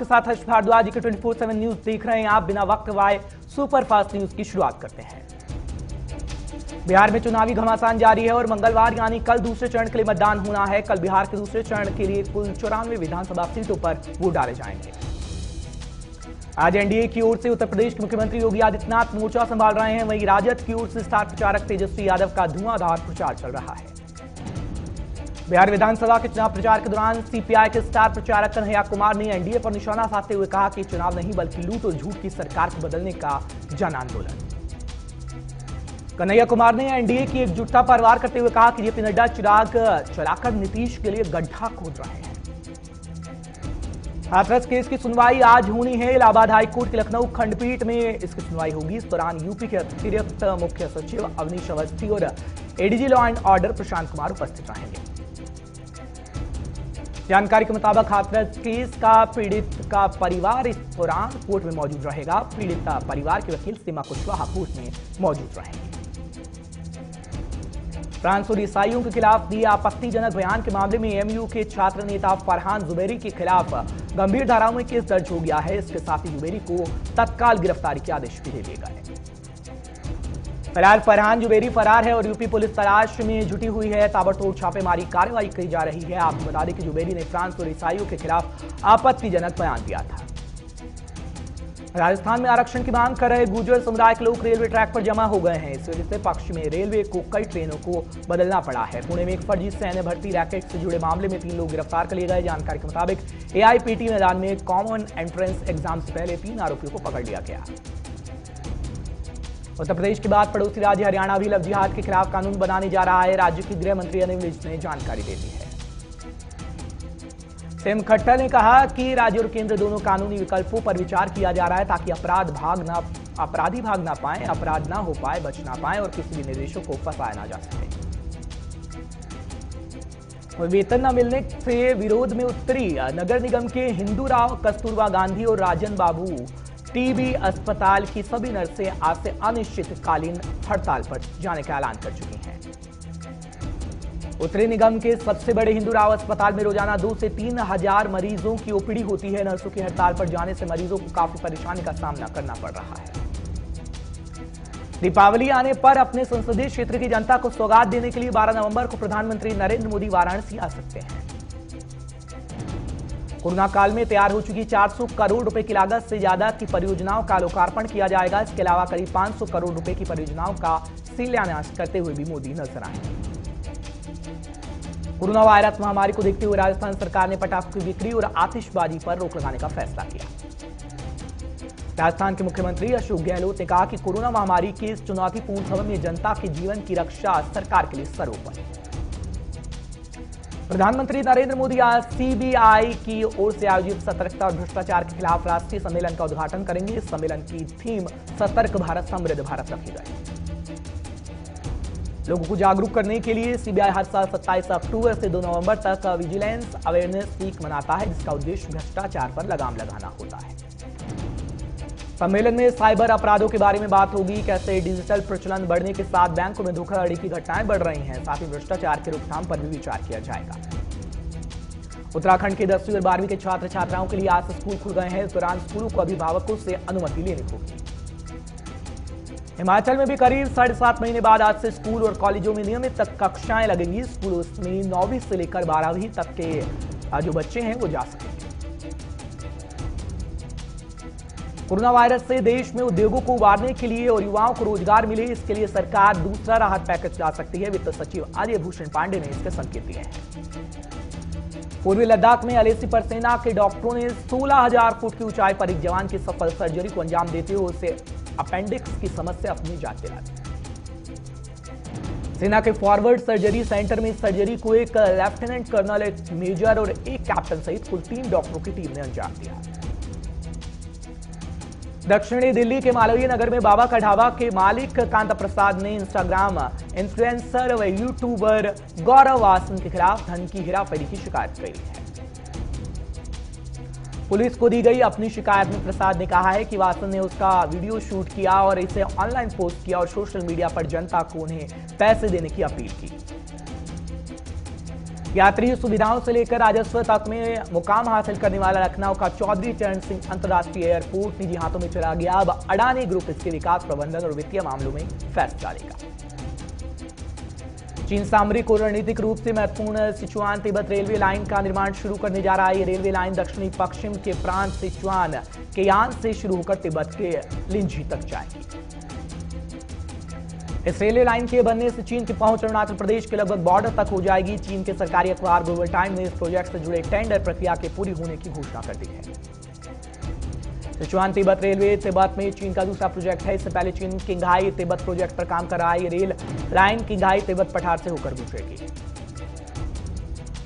आपके साथ हर्ष भारद्वाज के 24/7 न्यूज देख रहे हैं आप। बिना वक्त गवाए सुपर फास्ट न्यूज की शुरुआत करते हैं। बिहार में चुनावी घमासान जारी है और मंगलवार यानी कल दूसरे चरण के लिए मतदान होना है। कल बिहार के दूसरे चरण के लिए कुल 94 विधानसभा सीटों पर वोट डाले जाएंगे। आज एनडीए की ओर से उत्तर प्रदेश के मुख्यमंत्री योगी आदित्यनाथ मोर्चा संभाल रहे हैं। वहीं राजद की ओर से स्टार प्रचारक तेजस्वी यादव का धुआंधार प्रचार चल रहा है। बिहार विधानसभा के चुनाव प्रचार के दौरान सीपीआई के स्टार प्रचारक कन्हैया कुमार ने एनडीए पर निशाना साधते हुए कहा कि चुनाव नहीं बल्कि लूट और झूठ की सरकार को बदलने का जन आंदोलन। कन्हैया कुमार ने एनडीए की एकजुटता पर वार करते हुए कहा कि जेपी नड्डा चिराग चलाकर नीतीश के लिए गड्ढा खोद रहे हैं। हाथरस केस की सुनवाई आज होनी है। इलाहाबाद हाईकोर्ट की लखनऊ खंडपीठ में इसकी सुनवाई होगी। इस दौरान यूपी के अतिरिक्त मुख्य सचिव अवनीश अवस्थी और ADG law and order Prashant Kumar उपस्थित रहेंगे। जानकारी के मुताबिक हाथरस केस का पीड़ित का परिवार इस दौरान कोर्ट में मौजूद रहेगा। पीड़ित परिवार के वकील सीमा कुशवाहा कोर्ट में मौजूद रहेंगे। फ्रांस और ईसाइयों के खिलाफ दिए आपत्तिजनक बयान के मामले में एएमयू के छात्र नेता फरहान जुबैरी के खिलाफ गंभीर धाराओं में केस दर्ज हो गया है। इसके साथ ही जुबैरी को तत्काल गिरफ्तारी के आदेश भी दे दिए गए। फिलहाल फरहान जुबैरी फरार है और यूपी पुलिस तलाश में जुटी हुई है। ताबड़तोड़ छापेमारी कार्रवाई की जा रही है। आपको बता दें कि जुबैरी ने फ्रांस और ईसाइयों के खिलाफ आपत्तिजनक बयान दिया था। राजस्थान में आरक्षण की मांग कर रहे गुर्जर समुदाय के लोग रेलवे ट्रैक पर जमा हो गए हैं। इस वजह से पश्चिमी रेलवे को कई ट्रेनों को बदलना पड़ा है। पुणे में एक फर्जी सैन्य भर्ती रैकेट से जुड़े मामले में 3 लोग गिरफ्तार कर लिए गए। जानकारी के मुताबिक एआईपीटी मैदान में कॉमन एंट्रेंस एग्जाम से पहले 3 आरोपियों को पकड़ लिया गया। उत्तर प्रदेश के बाद पड़ोसी राज्य हरियाणा भी लव जिहाद के खिलाफ कानून बनाने जा रहा है। राज्य के गृह मंत्री अनिल विज ने जानकारी दे दी है। सीएम खट्टर ने कहा कि राज्य और केंद्र दोनों कानूनी विकल्पों पर विचार किया जा रहा है ताकि अपराधी भाग ना पाए, अपराध ना हो पाए, बच ना पाए और किसी भी निर्देशों को फंसाया ना जा सके। वेतन न मिलने से विरोध में उत्तरी नगर निगम के हिंदूराव, कस्तूरबा गांधी और राजन बाबू टीबी अस्पताल की सभी नर्सें आज से अनिश्चितकालीन हड़ताल पर जाने का ऐलान कर चुकी हैं। उत्तरी निगम के सबसे बड़े हिंदूराव अस्पताल में रोजाना 2 से 3 हजार मरीजों की ओपीडी होती है। नर्सों की हड़ताल पर जाने से मरीजों को काफी परेशानी का सामना करना पड़ रहा है। दीपावली आने पर अपने संसदीय क्षेत्र की जनता को सौगात देने के लिए 12 नवंबर को प्रधानमंत्री नरेंद्र मोदी वाराणसी आ सकते हैं। कोरोना काल में तैयार हो चुकी 400 करोड़ रुपए की लागत से ज्यादा की परियोजनाओं का लोकार्पण किया जाएगा। इसके अलावा करीब 500 करोड़ रुपए की परियोजनाओं का शिलान्यास करते हुए भी मोदी नजर आएंगे। कोरोना वायरस महामारी को देखते हुए राजस्थान सरकार ने पटाखों की बिक्री और आतिशबाजी पर रोक लगाने का फैसला किया। राजस्थान के मुख्यमंत्री अशोक गहलोत ने कहा कि कोरोना महामारी के इस चुनौतीपूर्ण समय में जनता के जीवन की रक्षा सरकार के लिए सर्वोपरि है। प्रधानमंत्री नरेंद्र मोदी आज सीबीआई की ओर से आयोजित सतर्कता और भ्रष्टाचार के खिलाफ राष्ट्रीय सम्मेलन का उद्घाटन करेंगे। इस सम्मेलन की थीम सतर्क भारत, समृद्ध भारत रखी गई। लोगों को जागरूक करने के लिए सीबीआई हर साल 27 अक्टूबर से 2 नवंबर तक विजिलेंस अवेयरनेस वीक मनाता है, जिसका उद्देश्य भ्रष्टाचार पर लगाम लगाना होता है। सम्मेलन में साइबर अपराधों के बारे में बात होगी, कैसे डिजिटल प्रचलन बढ़ने के साथ बैंकों में धोखाधड़ी की घटनाएं बढ़ रही हैं। साथ ही भ्रष्टाचार के रोकथाम पर भी विचार किया जाएगा। उत्तराखंड के 10वीं और 12वीं के छात्र छात्राओं के लिए आज से स्कूल खुल गए हैं। इस दौरान स्कूलों को अभिभावकों से अनुमति लेनी होगी। हिमाचल में भी करीब 7.5 महीने बाद आज से स्कूल और कॉलेजों में नियमित कक्षाएं लगेंगी। स्कूलों में 9वीं से लेकर 12वीं तक के जो बच्चे हैं वो जा सकेंगे। कोरोना वायरस से देश में उद्योगों को उबारने के लिए और युवाओं को रोजगार मिले, इसके लिए सरकार दूसरा राहत पैकेज ला सकती है। वित्त सचिव अजय भूषण पांडे ने इसके संकेत दिए हैं। पूर्वी लद्दाख में एलएसी पर सेना के डॉक्टरों ने 16,000 फुट की ऊंचाई पर एक जवान की सफल सर्जरी को अंजाम देते हुए उसे अपेंडिक्स की समस्या अपनी जान दिला दी। सेना के फॉरवर्ड सर्जरी सेंटर में इस सर्जरी को एक लेफ्टिनेंट कर्नल, एक मेजर और एक कैप्टन सहित कुल 3 डॉक्टरों की टीम ने अंजाम दिया। दक्षिणी दिल्ली के मालवीय नगर में बाबा का ढाबा के मालिक कांता प्रसाद ने इंस्टाग्राम इन्फ्लुएंसर व यूट्यूबर गौरव वासन के खिलाफ धन की हेराफेरी की शिकायत की है। पुलिस को दी गई अपनी शिकायत में प्रसाद ने कहा है कि वासन ने उसका वीडियो शूट किया और इसे ऑनलाइन पोस्ट किया और सोशल मीडिया पर जनता को उन्हें पैसे देने की अपील की। यात्री सुविधाओं से लेकर राजस्व तक में मुकाम हासिल करने वाला लखनऊ का चौधरी चरण सिंह अंतर्राष्ट्रीय एयरपोर्ट निजी हाथों में चला गया। अब अडानी ग्रुप इसके विकास, प्रबंधन और वित्तीय मामलों में फैसला लेगा। चीन सामरिक और रणनीतिक रूप से महत्वपूर्ण सिचुआन तिब्बत रेलवे लाइन का निर्माण शुरू करने जा रहा है। ये रेलवे लाइन दक्षिणी पश्चिम के प्रांत सिचुआन के यान से शुरू होकर तिब्बत के लिंजी तक जाएगी। इस रेलवे लाइन के बनने से चीन की पहुंच अरुणाचल प्रदेश के लगभग बॉर्डर तक हो जाएगी। चीन के सरकारी अखबार ग्लोबल टाइम ने इस प्रोजेक्ट से जुड़े टेंडर प्रक्रिया के पूरी होने की घोषणा कर दी है। सिचुआन तिब्बत रेलवे तिब्बत में चीन का दूसरा प्रोजेक्ट है। इससे पहले चीन किंघाई तिब्बत प्रोजेक्ट पर काम कर रहा है। ये रेल लाइन किंघाई तिब्बत पठार से होकर गुजरेगी।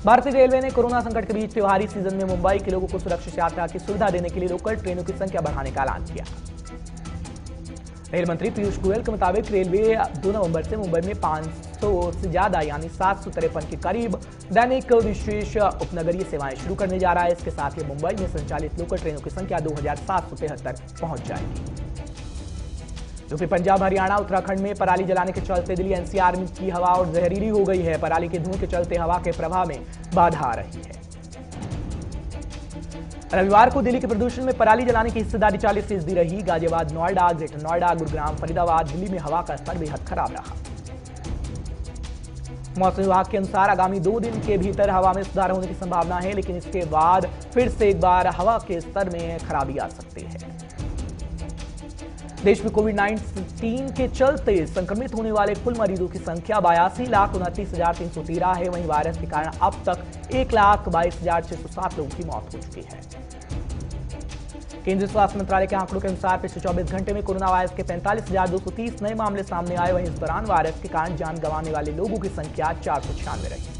भारतीय रेलवे ने कोरोना संकट के बीच त्योहारी सीजन में मुंबई के लोगों को सुरक्षित यात्रा की सुविधा देने के लिए लोकल ट्रेनों की संख्या बढ़ाने का ऐलान किया। रेल मंत्री पीयूष गोयल के मुताबिक रेलवे 2 नवंबर से मुंबई में 500 से ज्यादा यानी 753 के करीब दैनिक विशेष उपनगरीय सेवाएं शुरू करने जा रहा है। इसके साथ ही मुंबई में संचालित लोकल ट्रेनों की संख्या 2773 पहुंच जाएगी। यूपी, पंजाब, हरियाणा, उत्तराखंड में पराली जलाने के चलते दिल्ली एनसीआर की हवा और जहरीली हो गई है। पराली के धुएं के चलते हवा के प्रवाह में बाधा आ रही है। रविवार को दिल्ली के प्रदूषण में पराली जलाने की हिस्सेदारी 40% रही। गाजियाबाद, नोएडा, ग्रेटर नोएडा, गुरुग्राम, फरीदाबाद, दिल्ली में हवा का स्तर बेहद खराब रहा। मौसम विभाग के अनुसार आगामी 2 दिन के भीतर हवा में सुधार होने की संभावना है, लेकिन इसके बाद फिर से एक बार हवा के स्तर में खराबी आ सकती है। देश में कोविड-19 के चलते संक्रमित होने वाले कुल मरीजों की संख्या 82,29,313 है। वहीं वायरस के कारण अब तक 1,22,607 लोगों की मौत हो चुकी है। केंद्रीय स्वास्थ्य मंत्रालय के आंकड़ों के अनुसार पिछले 24 घंटे में कोरोना वायरस के 45,230 नए मामले सामने आए। वहीं इस दौरान वायरस के कारण जान गंवाने वाले लोगों की संख्या 496 रही।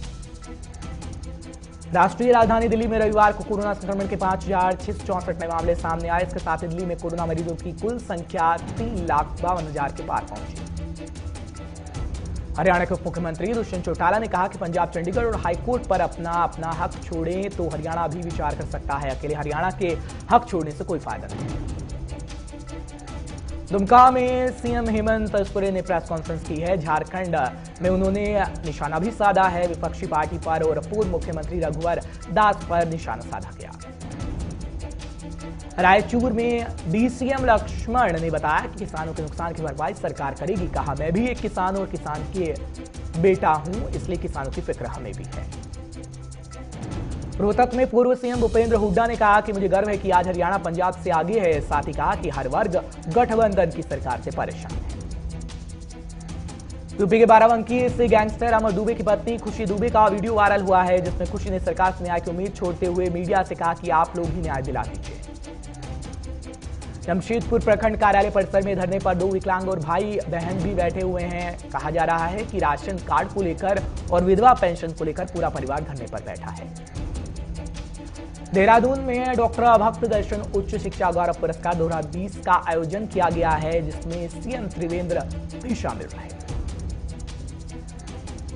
राष्ट्रीय राजधानी दिल्ली में रविवार को कोरोना संक्रमण के 5,664 नए मामले सामने आए। इसके साथ ही दिल्ली में कोरोना मरीजों की कुल संख्या 3,52,000 के पार पहुंची। हरियाणा के उप मुख्यमंत्री दुष्यंत चौटाला ने कहा कि पंजाब, चंडीगढ़ और हाईकोर्ट पर अपना हक छोड़ें तो हरियाणा भी विचार कर सकता है। अकेले हरियाणा के हक छोड़ने से कोई फायदा नहीं। दुमका में सीएम हेमंत सोरेन ने प्रेस कॉन्फ्रेंस की है। झारखंड में उन्होंने निशाना भी साधा है। विपक्षी पार्टी पर और पूर्व मुख्यमंत्री रघुवर दास पर निशाना साधा गया। रायचूर में डीसीएम लक्ष्मण ने बताया कि किसानों के नुकसान की भरपाई सरकार करेगी। कहा, मैं भी एक किसान और किसान के बेटा हूं, इसलिए किसानों की फिक्र हमें भी है। रोहतक में पूर्व सीएम भूपेंद्र हुड्डा ने कहा कि मुझे गर्व है कि आज हरियाणा पंजाब से आगे है। साथ ही कहा कि हर वर्ग गठबंधन की सरकार से परेशान है। यूपी के बाराबंकी से गैंगस्टर अमर दुबे की पत्नी खुशी दुबे का वीडियो वायरल हुआ है, जिसमें खुशी ने सरकार से न्याय की उम्मीद छोड़ते हुए मीडिया से कहा कि आप लोग ही न्याय दिला दीजिए। जमशेदपुर प्रखंड कार्यालय परिसर में धरने पर 2 विकलांग और भाई बहन भी बैठे हुए हैं। कहा जा रहा है कि राशन कार्ड को लेकर और विधवा पेंशन को लेकर पूरा परिवार धरने पर बैठा है। देहरादून में डॉक्टर भक्त दर्शन उच्च शिक्षा गौरव पुरस्कार 2020 का आयोजन किया गया है, जिसमें सीएम त्रिवेंद्र भी शामिल रहे।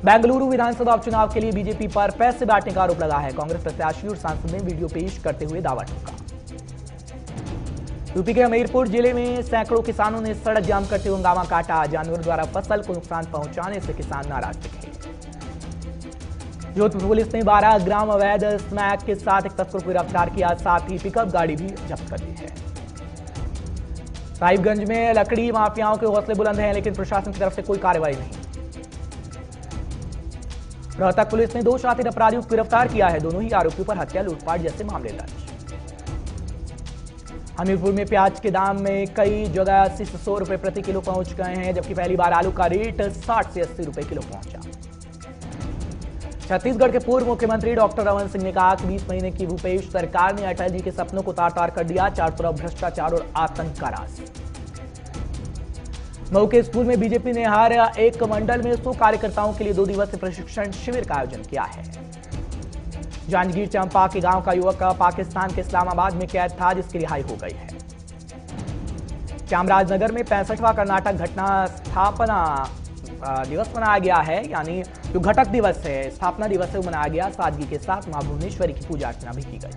बेंगलुरु विधानसभा उपचुनाव के लिए बीजेपी पर पैसे बांटने का आरोप लगा है। कांग्रेस प्रत्याशी और सांसद ने वीडियो पेश करते हुए दावा ठोका। यूपी के हमीरपुर जिले में सैकड़ों किसानों ने सड़क जाम करते हुए हंगामा काटा। जानवरों द्वारा फसल को नुकसान पहुंचाने से किसान नाराज दिखे। जोधपुर पुलिस ने 12 ग्राम अवैध स्मैक के साथ एक तस्कर को गिरफ्तार किया। साथ ही पिकअप गाड़ी भी जब्त कर ली है। साहिबगंज में लकड़ी माफियाओं के हौसले बुलंद हैं, लेकिन प्रशासन की तरफ से कोई कार्रवाई नहीं। रोहतक पुलिस ने 2 शातिर अपराधियों को गिरफ्तार किया है। दोनों ही आरोपियों पर हत्या, लूटपाट जैसे मामले दर्ज। हमीरपुर में प्याज के दाम में कई जगह 80 से 100 रुपए प्रति किलो पहुंच गए हैं, जबकि पहली बार आलू का रेट 60 से 80 रुपए किलो पहुंचा। छत्तीसगढ़ के पूर्व मुख्यमंत्री डॉक्टर रमन सिंह ने कहा कि 20 महीने की भूपेश सरकार ने अटल जी के सपनों को तार-तार कर दिया। चारों तरफ भ्रष्टाचार और आतंक का राज। मऊ के स्कूल में बीजेपी ने हर एक मंडल में 100 कार्यकर्ताओं के लिए 2 दिवसीय प्रशिक्षण शिविर का आयोजन किया है। जांजगीर चांपा के गांव का युवक पाकिस्तान के इस्लामाबाद में कैद था, जिसकी रिहाई हो गई है। चामराजनगर में 65वां कर्नाटक घटना स्थापना दिवस मनाया गया है, यानी जो घटक दिवस है, स्थापना दिवस है, वो मनाया गया। सादगी के साथ मां भुवनेश्वरी की पूजा अर्चना भी की गई।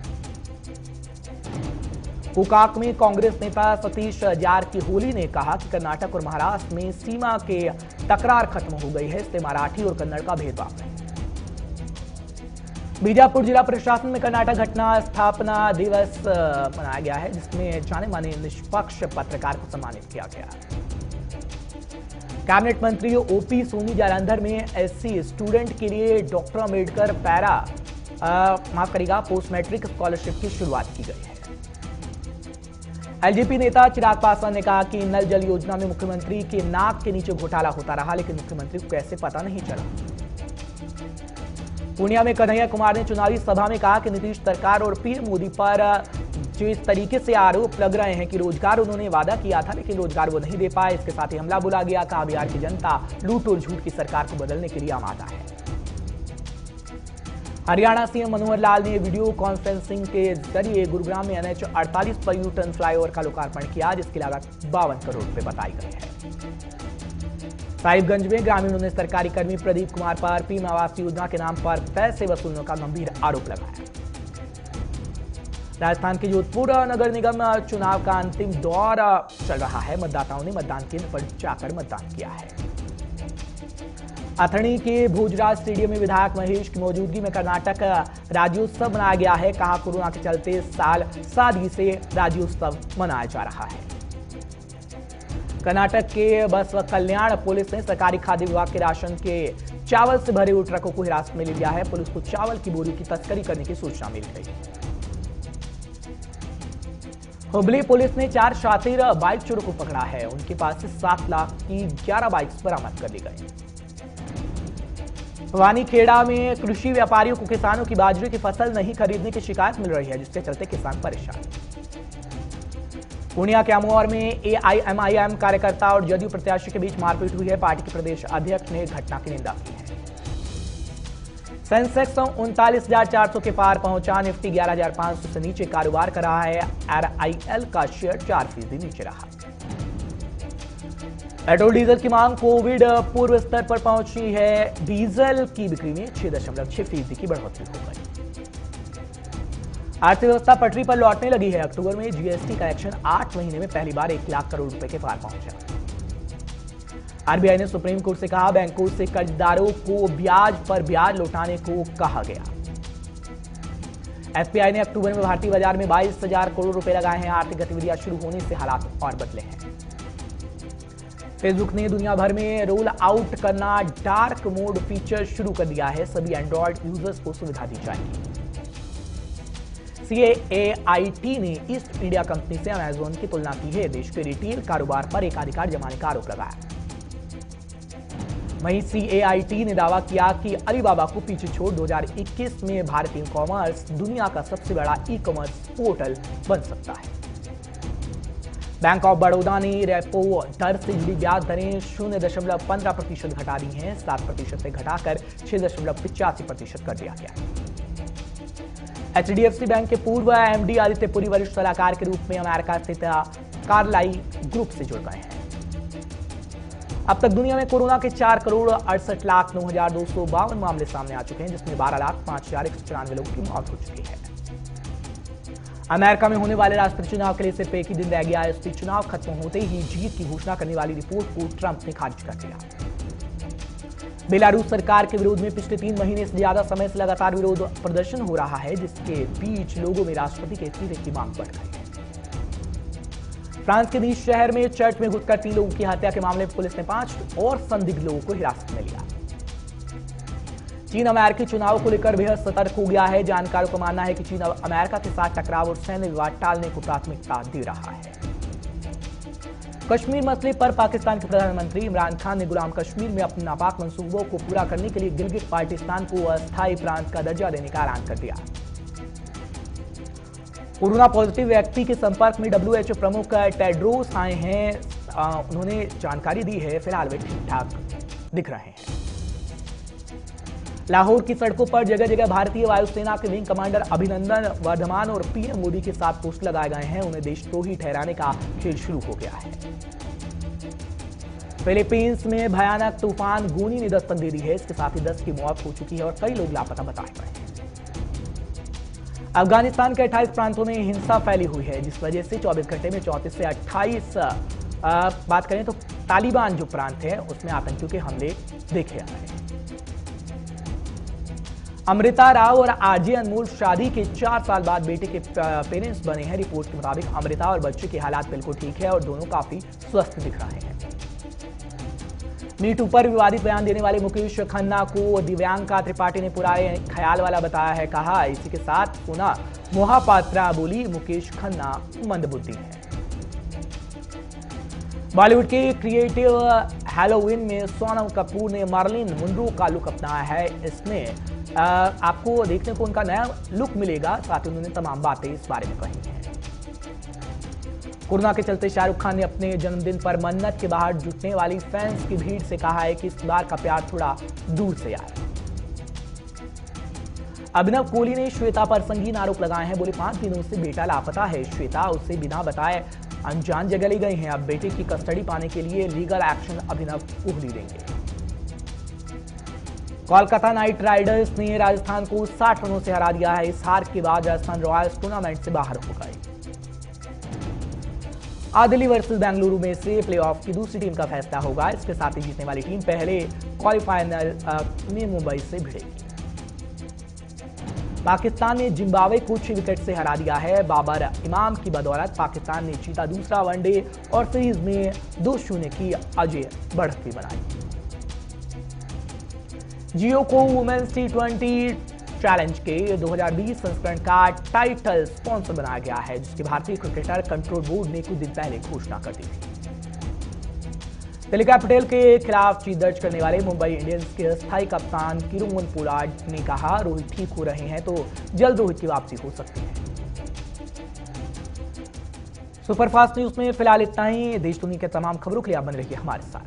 गोकाक में कांग्रेस नेता सतीश जारकिहोली ने कहा कि कर्नाटक और महाराष्ट्र में सीमा के तकरार खत्म हो गई है, इसलिए मराठी और कन्नड़ का भेदभाव नहीं। बीजापुर जिला प्रशासन में कर्नाटक घटना स्थापना दिवस मनाया गया है, जिसमें जाने माने निष्पक्ष पत्रकार को सम्मानित किया गया। कैबिनेट मंत्री ओपी सोनी जालंधर में एससी स्टूडेंट के लिए doctor Ambedkar post matric scholarship की शुरुआत की गई है। एलजेपी नेता चिराग पासवान ने कहा कि नल जल योजना में मुख्यमंत्री के नाक के नीचे घोटाला होता रहा, लेकिन मुख्यमंत्री को कैसे पता नहीं चला। पूर्णिया में कन्हैया कुमार ने चुनावी सभा में कहा कि नीतीश सरकार और पीएम मोदी पर जिस तरीके से आरोप लग रहे हैं कि रोजगार उन्होंने वादा किया था लेकिन रोजगार वो नहीं दे पाए, इसके साथ ही हमला बोला गया। कहा बिहार की जनता लूट और झूठ की सरकार को बदलने के लिए आमादा है। हरियाणा सीएम मनोहर लाल ने वीडियो कॉन्फ्रेंसिंग के जरिए गुरुग्राम में NH 48 पर यू टर्न फ्लाईओवर का लोकार्पण किया, जिसकी लागत 52 करोड़ रुपए बताई गई है। साहिबगंज में ग्रामीणों ने सरकारी कर्मी प्रदीप कुमार पर पीएम आवास योजना के नाम पर पैसे वसूलने का गंभीर आरोप लगाया। राजस्थान के जोधपुर नगर निगम चुनाव का अंतिम दौर चल रहा है। मतदाताओं ने मतदान केंद्र पर जाकर मतदान किया है। अथणी के भोजराज स्टेडियम में विधायक महेश की मौजूदगी में कर्नाटक राज्योत्सव मनाया गया है। कहा कोरोना के चलते साल सादगी से राज्योत्सव मनाया जा रहा है। कर्नाटक के बसव कल्याण पुलिस ने सरकारी खाद्य विभाग के राशन के चावल से भरे हुए ट्रकों को हिरासत में ले लिया है। पुलिस को चावल की बोरी की तस्करी करने की सूचना मिल गई। हुबली पुलिस ने 4 शातिर बाइक चोरों को पकड़ा है। उनके पास से 7 लाख की 11 बाइक्स बरामद कर ली गई। भवानीखेड़ा में कृषि व्यापारियों को किसानों की बाजरे की फसल नहीं खरीदने की शिकायत मिल रही है, जिसके चलते किसान परेशान। पूर्णिया के अमौर में AIMIM कार्यकर्ता और जदयू प्रत्याशी के बीच मारपीट हुई है। पार्टी के प्रदेश अध्यक्ष ने घटना की निंदा की है। सेंसेक्स 39,400 के पार पहुंचा। निफ्टी 11,500 से नीचे कारोबार कर रहा है। RIL का शेयर 4% नीचे रहा। पेट्रोल डीजल की मांग कोविड पूर्व स्तर पर पहुंची है। डीजल की बिक्री में 6.6% की बढ़ोतरी हो गई। अर्थव्यवस्था पटरी पर लौटने लगी है। अक्टूबर में जीएसटी कलेक्शन 8 महीने में पहली बार 1 लाख करोड़ रुपए के पार पहुंचा। आरबीआई ने सुप्रीम कोर्ट से कहा बैंकों से कर्जदारों को ब्याज पर ब्याज लौटाने को कहा गया। एफपीआई ने अक्टूबर में भारतीय बाजार में 22,000 करोड़ रुपए लगाए हैं। आर्थिक गतिविधियां शुरू होने से हालात और बदले हैं। फेसबुक ने दुनिया भर में रोल आउट करना डार्क मोड फीचर शुरू कर दिया है। सभी एंड्रॉयड यूजर्स को सुविधा दी जाएगी। CAIT ने ईस्ट इंडिया कंपनी से अमेजोन की तुलना की है। देश के रिटेल कारोबार पर एकाधिकार जमाने का आरोप लगाया। वहीं CAIT ने दावा किया कि अलीबाबा को पीछे छोड़ 2021 में भारतीय ई कॉमर्स दुनिया का सबसे बड़ा ई कॉमर्स पोर्टल बन सकता है। बैंक ऑफ बड़ौदा ने रेपो दर से जुड़ी ब्याज दरें 0.15% घटा दी हैं। 7% से घटाकर 6.85% कर दिया गया। HDFC बैंक के पूर्व MD आदित्य पुरी वरिष्ठ सलाहकार के रूप में अमेरिका स्थित कार्लाई ग्रुप से जुड़ गए हैं। अब तक दुनिया में कोरोना के 4,68,09,252 मामले सामने आ चुके हैं, जिसमें 12,05,194 लोगों की मौत हो चुकी है। अमेरिका में होने वाले राष्ट्रपति चुनाव के लिए सिर्फ एक ही दिन रह गया है। इसलिए चुनाव खत्म होते ही जीत की घोषणा करने वाली रिपोर्ट को ट्रंप ने खारिज कर दिया। बेलारूस सरकार के विरोध में पिछले 3 महीने से ज्यादा समय से लगातार विरोध प्रदर्शन हो रहा है, जिसके बीच लोगों में राष्ट्रपति के इस्तीफे की मांग बढ़ गई है। फ्रांस के नीस शहर में चर्च में घुसकर 3 लोगों की हत्या के मामले में पुलिस ने 5 और संदिग्ध लोगों को हिरासत में लिया। चीन अमेरिकी चुनाव को लेकर बेहद सतर्क हो गया है। जानकारों का मानना है कि चीन अमेरिका के साथ टकराव और सैन्य विवाद टालने को प्राथमिकता दे रहा है। कश्मीर मसले पर पाकिस्तान के प्रधानमंत्री इमरान खान ने गुलाम कश्मीर में अपने नापाक मंसूबों को पूरा करने के लिए गिलगित बाल्टिस्तान को अस्थायी प्रांत का दर्जा देने का ऐलान कर दिया। कोरोना पॉजिटिव व्यक्ति के संपर्क में WHO प्रमुख टेड्रोस आए हैं। उन्होंने जानकारी दी है, फिलहाल वे ठीक ठाक दिख रहे हैं। लाहौर की सड़कों पर जगह जगह भारतीय वायुसेना के विंग कमांडर अभिनंदन वर्धमान और पीएम मोदी के साथ पोस्टर लगाए गए हैं। उन्हें देशद्रोही ठहराने का खेल शुरू हो गया है। फिलीपींस में भयानक तूफान गोनी ने दस्तक दे दी है। इसके साथ ही 10 की मौत हो चुकी है और कई लोग लापता बताए गए हैं। अफगानिस्तान के 28 प्रांतों में हिंसा फैली हुई है, जिस वजह से 24 घंटे में 34 से 28 बात करें तो तालिबान जो प्रांत है उसमें आतंकियों के हमले देखे जा रहे हैं। अमृता राव और आरजे अनमोल शादी के 4 साल बाद बेटे के पेरेंट्स बने हैं। रिपोर्ट के मुताबिक अमृता और बच्चे के हालात बिल्कुल ठीक है और दोनों काफी स्वस्थ दिख रहे हैं। मीटू पर विवादित बयान देने वाले मुकेश खन्ना को दिव्यांका त्रिपाठी ने पुराने ख्याल वाला बताया है। कहा, इसी के साथ सुना मोहापात्रा बोली मुकेश खन्ना मंदबुद्धि है। बॉलीवुड के क्रिएटिव हैलोवीन में सोनम कपूर ने मर्लिन मुनरो का लुक अपनाया है। इसमें आपको देखने को उनका नया लुक मिलेगा। साथ ही उन्होंने तमाम बातें इस बारे में कही हैं। कोरोना के चलते शाहरुख खान ने अपने जन्मदिन पर मन्नत के बाहर जुटने वाली फैंस की भीड़ से कहा है कि इस बार का प्यार थोड़ा दूर से आए। अभिनव कोहली ने श्वेता पर संगीन आरोप लगाए हैं। बोले 5 दिनों से बेटा लापता है। श्वेता उसे बिना बताए अनजान जगह ले गई हैं। अब बेटे की कस्टडी पाने के लिए लीगल एक्शन अभिनव कोहली लेंगे। कोलकाता नाइट राइडर्स ने राजस्थान को 60 रनों से हरा दिया है। इस हार के बाद राजस्थान रॉयल्स टूर्नामेंट से बाहर हो गए। आज दिल्ली वर्सेस बेंगलुरु में से प्लेऑफ की दूसरी टीम का फैसला होगा। इसके साथ ही जीतने वाली टीम पहले क्वालिफायर में मुंबई से भिड़ेगी। पाकिस्तान ने जिम्बाब्वे को 6 विकेट से हरा दिया है। बाबर इमाम की बदौलत पाकिस्तान ने जीता दूसरा वनडे और सीरीज में 2-0 की अजय बढ़त बनाई। जियो को वुमेन्स T20 चैलेंज के 2020 संस्करण का टाइटल स्पॉन्सर बनाया गया है, जिसके भारतीय क्रिकेटर कंट्रोल बोर्ड ने कुछ दिन पहले घोषणा कर दी थी। दिल्ली कैपिटल के खिलाफ जीत दर्ज करने वाले मुंबई इंडियंस के अस्थायी कप्तान किरोन पोलार्ड ने कहा, रोहित ठीक हो रहे हैं तो जल्द रोहित की वापसी हो सकती है। सुपरफास्ट न्यूज में फिलहाल इतना ही। देश दुनिया के तमाम खबरों के लिए आप बने रहिए हमारे साथ।